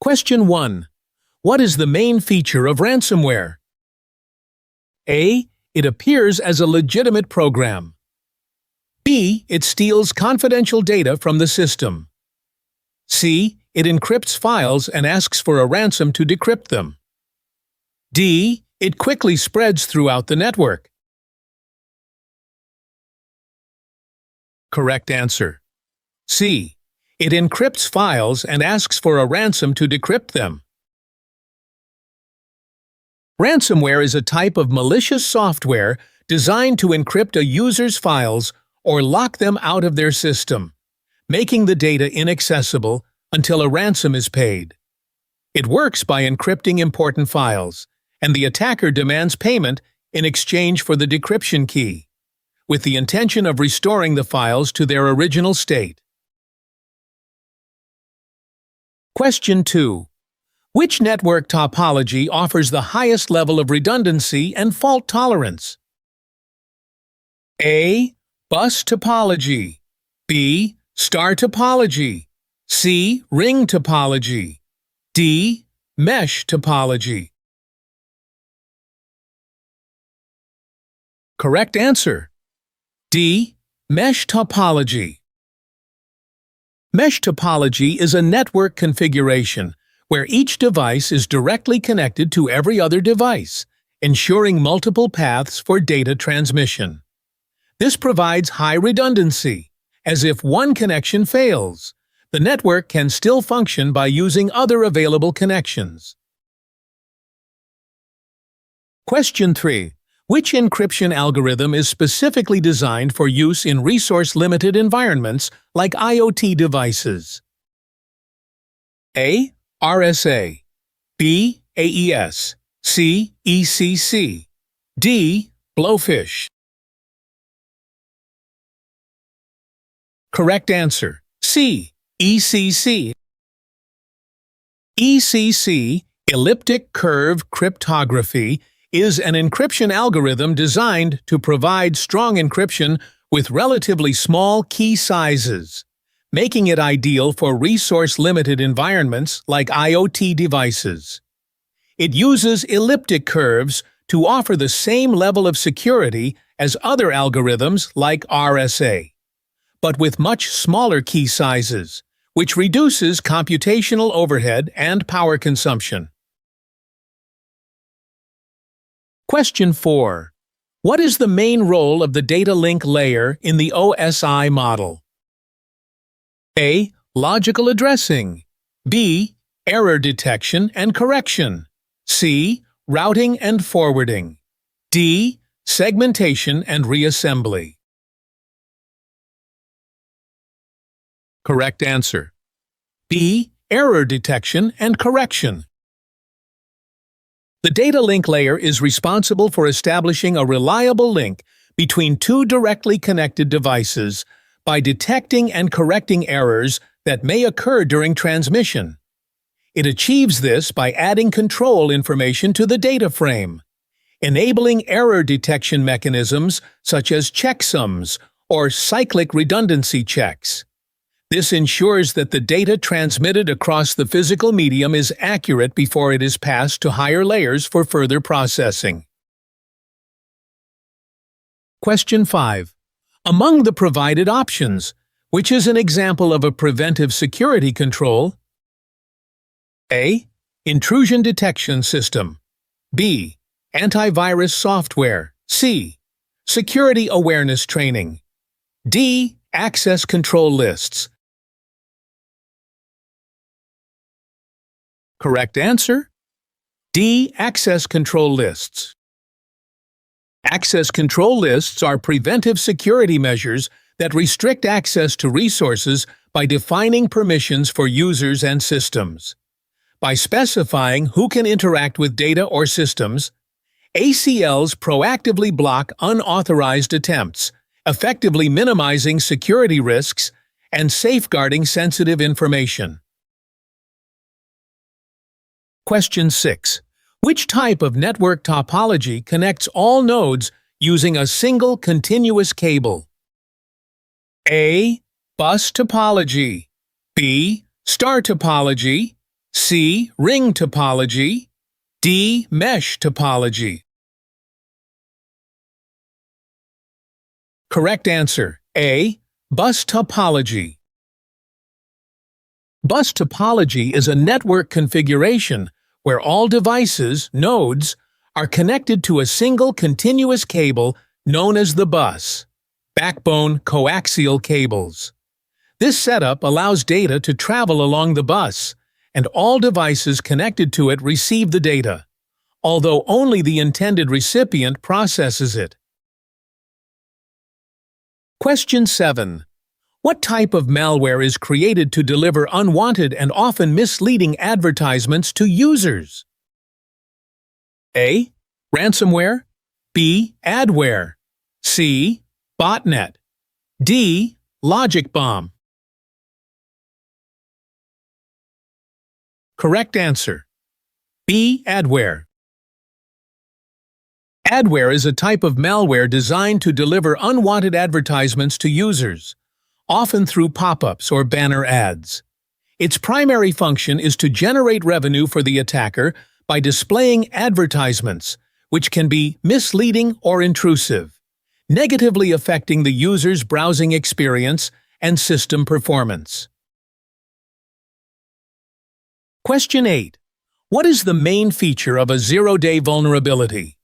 Question 1. What is the main feature of ransomware? A. It appears as a legitimate program. B. It steals confidential data from the system. C. It encrypts files and asks for a ransom to decrypt them. D. It quickly spreads throughout the network. Correct answer. C. It encrypts files and asks for a ransom to decrypt them. Ransomware is a type of malicious software designed to encrypt a user's files or lock them out of their system, making the data inaccessible until a ransom is paid. It works by encrypting important files, and the attacker demands payment in exchange for the decryption key, with the intention of restoring the files to their original state. Question 2. Which network topology offers the highest level of redundancy and fault tolerance? A. Bus topology. B. Star topology. C. Ring topology. D. Mesh topology. Correct answer. D. Mesh topology. Mesh topology is a network configuration where each device is directly connected to every other device, ensuring multiple paths for data transmission. This provides high redundancy, as if one connection fails, the network can still function by using other available connections. Question 3. Which encryption algorithm is specifically designed for use in resource-limited environments like IoT devices? A. RSA. B. AES. C. ECC. D. Blowfish. Correct answer. C. ECC. ECC, elliptic curve cryptography, is an encryption algorithm designed to provide strong encryption with relatively small key sizes, making it ideal for resource-limited environments like IoT devices. It uses elliptic curves to offer the same level of security as other algorithms like RSA, but with much smaller key sizes, which reduces computational overhead and power consumption. Question 4. What is the main role of the data link layer in the OSI model? A. Logical addressing. B. Error detection and correction. C. Routing and forwarding. D. Segmentation and reassembly. Correct answer. B. Error detection and correction. The data link layer is responsible for establishing a reliable link between two directly connected devices by detecting and correcting errors that may occur during transmission. It achieves this by adding control information to the data frame, enabling error detection mechanisms such as checksums or cyclic redundancy checks. This ensures that the data transmitted across the physical medium is accurate before it is passed to higher layers for further processing. Question 5. Among the provided options, which is an example of a preventive security control? A. Intrusion detection system. B. Antivirus software. C. Security awareness training. D. Access control lists. Correct answer. D. Access control lists. Access control lists are preventive security measures that restrict access to resources by defining permissions for users and systems. By specifying who can interact with data or systems, ACLs proactively block unauthorized attempts, effectively minimizing security risks and safeguarding sensitive information. Question 6. Which type of network topology connects all nodes using a single continuous cable? A. Bus topology. B. Star topology. C. Ring topology. D. Mesh topology. Correct answer, A. Bus topology. Bus topology is a network configuration where all devices, nodes, are connected to a single continuous cable known as the bus, backbone coaxial cables. This setup allows data to travel along the bus, and all devices connected to it receive the data, although only the intended recipient processes it. Question 7. What type of malware is created to deliver unwanted and often misleading advertisements to users? A. Ransomware. B. Adware. C. Botnet. D. Logic bomb. Correct answer, B. Adware. Adware is a type of malware designed to deliver unwanted advertisements to users, often through pop-ups or banner ads. Its primary function is to generate revenue for the attacker by displaying advertisements, which can be misleading or intrusive, negatively affecting the user's browsing experience and system performance. Question 8. What is the main feature of a zero-day vulnerability?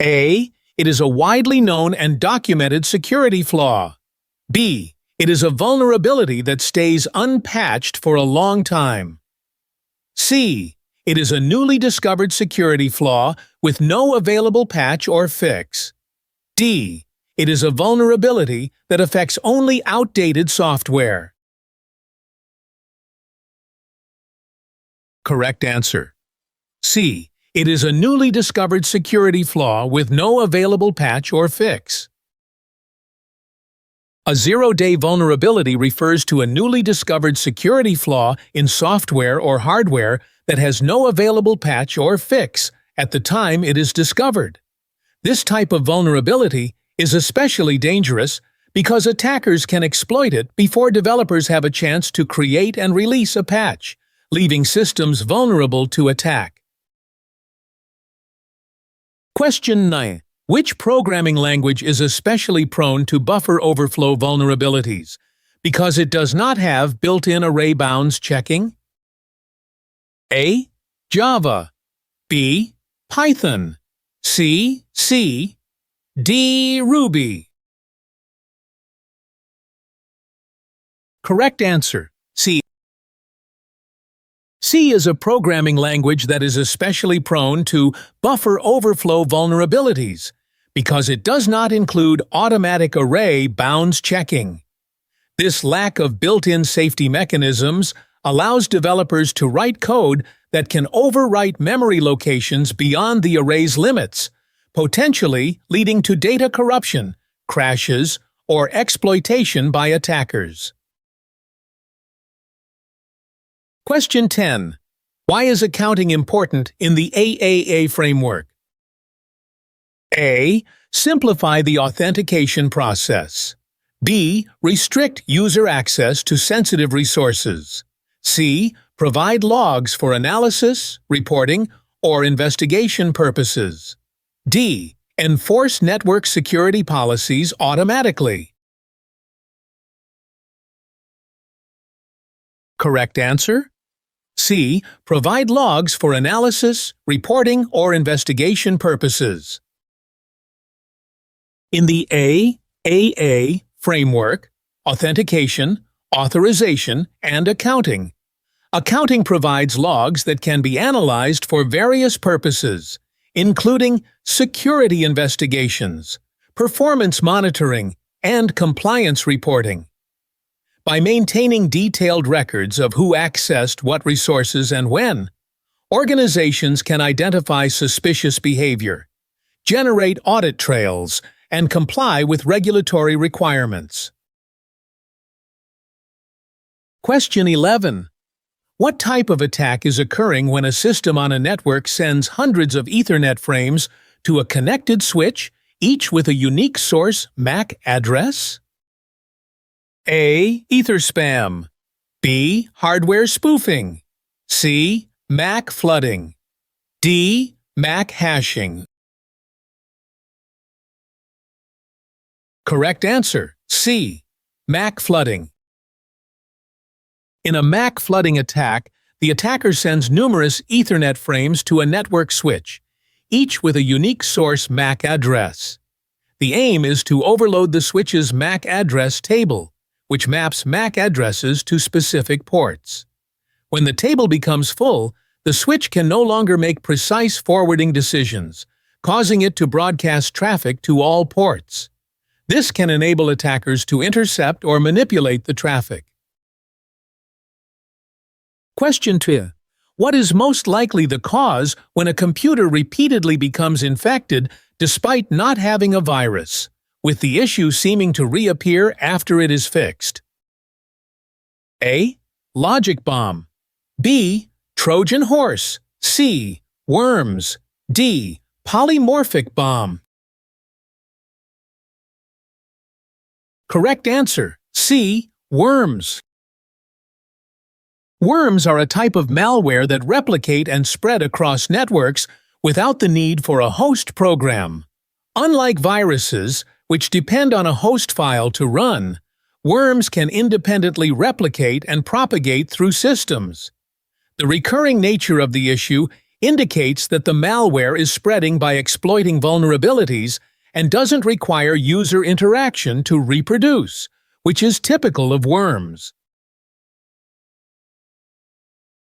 A. It is a widely known and documented security flaw. B. It is a vulnerability that stays unpatched for a long time. C. It is a newly discovered security flaw with no available patch or fix. D. It is a vulnerability that affects only outdated software. Correct answer, C. It is a newly discovered security flaw with no available patch or fix. A zero-day vulnerability refers to a newly discovered security flaw in software or hardware that has no available patch or fix at the time it is discovered. This type of vulnerability is especially dangerous because attackers can exploit it before developers have a chance to create and release a patch, leaving systems vulnerable to attack. Question 9. Which programming language is especially prone to buffer overflow vulnerabilities because it does not have built-in array bounds checking? A. Java. B. Python. C. C. D. Ruby. Correct answer, C. C is a programming language that is especially prone to buffer overflow vulnerabilities because it does not include automatic array bounds checking. This lack of built-in safety mechanisms allows developers to write code that can overwrite memory locations beyond the array's limits, potentially leading to data corruption, crashes, or exploitation by attackers. Question 10. Why is accounting important in the AAA framework? A. Simplify the authentication process. B. Restrict user access to sensitive resources. C. Provide logs for analysis, reporting, or investigation purposes. D. Enforce network security policies automatically. Correct answer? C. Provide logs for analysis, reporting, or investigation purposes. In the AAA framework, authentication, authorization, and accounting. Accounting provides logs that can be analyzed for various purposes, including security investigations, performance monitoring, and compliance reporting. By maintaining detailed records of who accessed what resources and when, organizations can identify suspicious behavior, generate audit trails, and comply with regulatory requirements. Question 11. What type of attack is occurring when a system on a network sends hundreds of Ethernet frames to a connected switch, each with a unique source MAC address? A. Etherspam. B. Hardware spoofing. C. MAC flooding. D. MAC hashing. Correct answer, C. MAC flooding. In a MAC flooding attack, the attacker sends numerous Ethernet frames to a network switch, each with a unique source MAC address. The aim is to overload the switch's MAC address table, which maps MAC addresses to specific ports. When the table becomes full, the switch can no longer make precise forwarding decisions, causing it to broadcast traffic to all ports. This can enable attackers to intercept or manipulate the traffic. Question 2. What is most likely the cause when a computer repeatedly becomes infected despite not having a virus, with the issue seeming to reappear after it is fixed? A. Logic bomb. B. Trojan horse. C. Worms. D. Polymorphic bomb. Correct answer, C. Worms. Worms are a type of malware that replicate and spread across networks without the need for a host program. Unlike viruses, which depend on a host file to run, worms can independently replicate and propagate through systems. The recurring nature of the issue indicates that the malware is spreading by exploiting vulnerabilities and doesn't require user interaction to reproduce, which is typical of worms.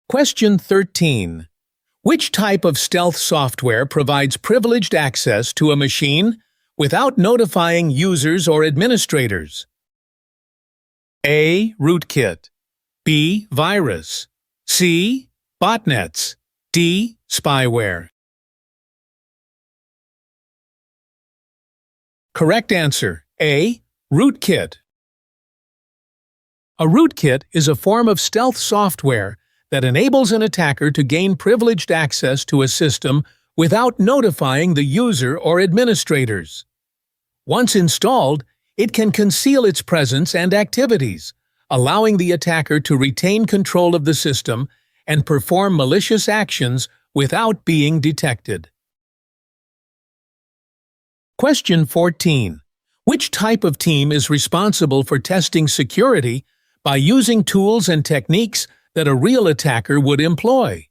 Question 13. Which type of stealth software provides privileged access to a machine without notifying users or administrators? A. Rootkit. B. Virus. C. Botnets. D. Spyware. Correct answer, A. Rootkit. A rootkit is a form of stealth software that enables an attacker to gain privileged access to a system without notifying the user or administrators. Once installed, it can conceal its presence and activities, allowing the attacker to retain control of the system and perform malicious actions without being detected. Question 14. Which type of team is responsible for testing security by using tools and techniques that a real attacker would employ?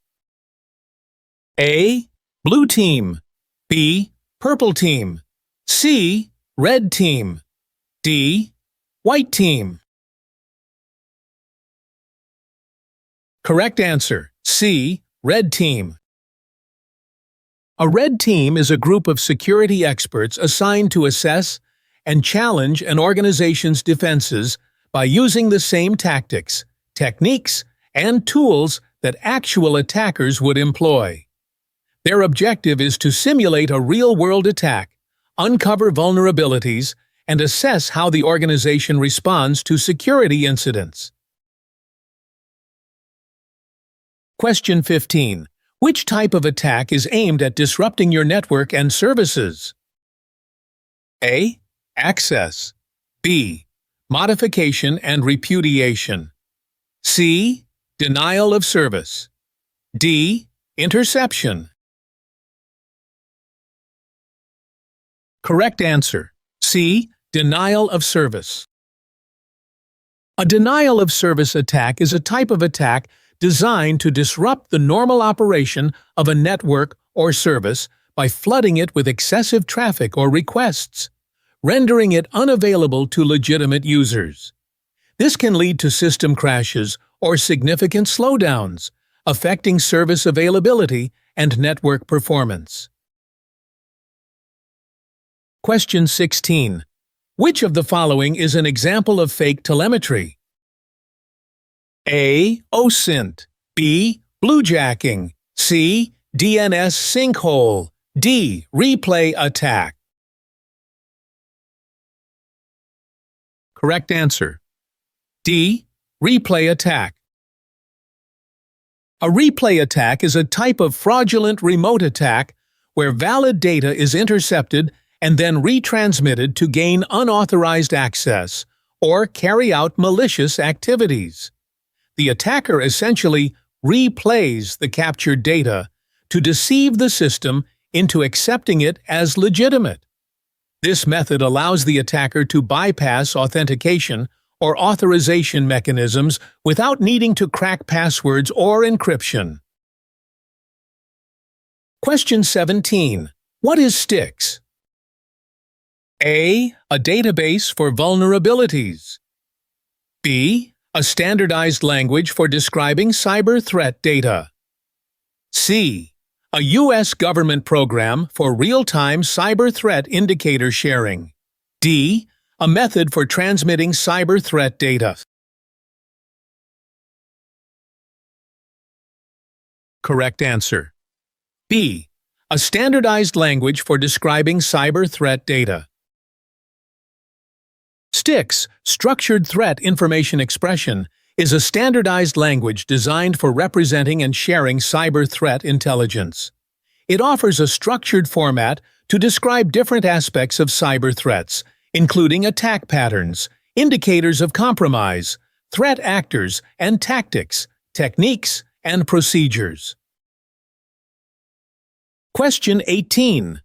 A. Blue team. B. Purple team. C. Red team. D. White team. Correct answer, C. Red team. A red team is a group of security experts assigned to assess and challenge an organization's defenses by using the same tactics, techniques, and tools that actual attackers would employ. Their objective is to simulate a real-world attack, uncover vulnerabilities, and assess how the organization responds to security incidents. Question 15. Which type of attack is aimed at disrupting your network and services? A. Access. B. Modification and repudiation. C. Denial of service. D. Interception. Correct answer, C. Denial of service. A denial of service attack is a type of attack designed to disrupt the normal operation of a network or service by flooding it with excessive traffic or requests, rendering it unavailable to legitimate users. This can lead to system crashes or significant slowdowns, affecting service availability and network performance. Question 16. Which of the following is an example of fake telemetry? A. OSINT. B. Bluejacking. C. DNS sinkhole. D. Replay attack. Correct answer, D. Replay attack. A replay attack is a type of fraudulent remote attack where valid data is intercepted and then retransmitted to gain unauthorized access or carry out malicious activities. The attacker essentially replays the captured data to deceive the system into accepting it as legitimate. This method allows the attacker to bypass authentication or authorization mechanisms without needing to crack passwords or encryption. Question 17. What is STIX? A. A database for vulnerabilities. B. A standardized language for describing cyber threat data. C. A U.S. government program for real-time cyber threat indicator sharing. D. A method for transmitting cyber threat data. Correct answer. B. A standardized language for describing cyber threat data. STIX, Structured Threat Information Expression, is a standardized language designed for representing and sharing cyber threat intelligence. It offers a structured format to describe different aspects of cyber threats, including attack patterns, indicators of compromise, threat actors and tactics, techniques, and procedures. Question 18.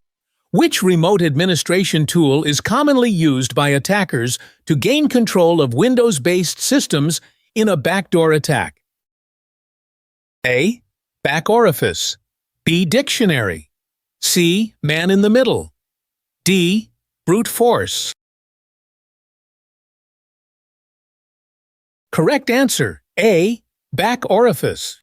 Which remote administration tool is commonly used by attackers to gain control of Windows-based systems in a backdoor attack? A. Back orifice. B. Dictionary. C. Man in the middle. D. Brute force. Correct answer. A. Back orifice.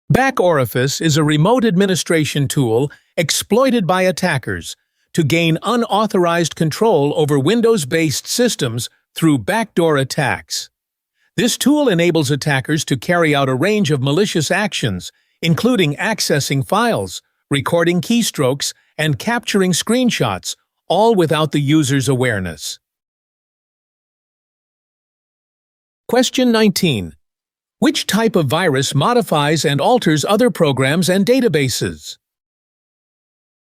Back orifice is a remote administration tool exploited by attackers to gain unauthorized control over Windows-based systems through backdoor attacks. This tool enables attackers to carry out a range of malicious actions, including accessing files, recording keystrokes, and capturing screenshots, all without the user's awareness. Question 19. Which type of virus modifies and alters other programs and databases?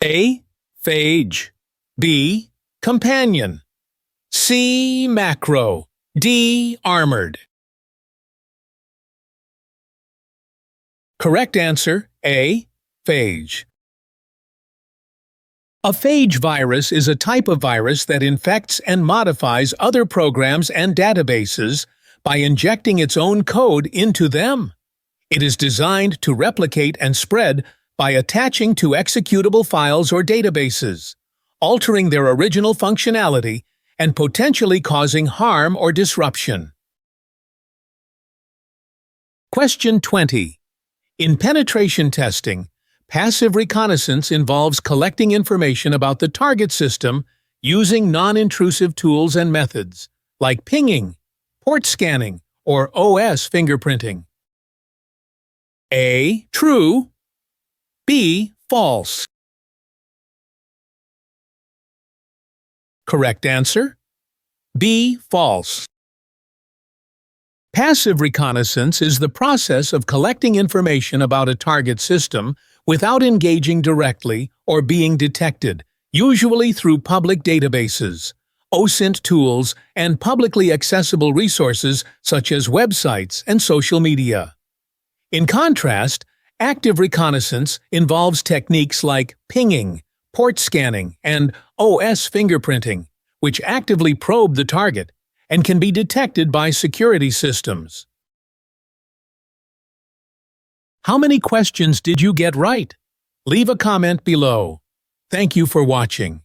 A. Phage. B. Companion. C. Macro. D. Armored. Correct answer. A. Phage. A phage virus is a type of virus that infects and modifies other programs and databases by injecting its own code into them. It is designed to replicate and spread by attaching to executable files or databases, altering their original functionality, and potentially causing harm or disruption. Question 20. In penetration testing, passive reconnaissance involves collecting information about the target system using non-intrusive tools and methods, like pinging, port scanning, or OS fingerprinting. A. True. B. False. Correct answer. B. False. Passive reconnaissance is the process of collecting information about a target system without engaging directly or being detected, usually through public databases, OSINT tools, and publicly accessible resources such as websites and social media. In contrast, active reconnaissance involves techniques like pinging, port scanning, and OS fingerprinting, which actively probe the target and can be detected by security systems. How many questions did you get right? Leave a comment below. Thank you for watching.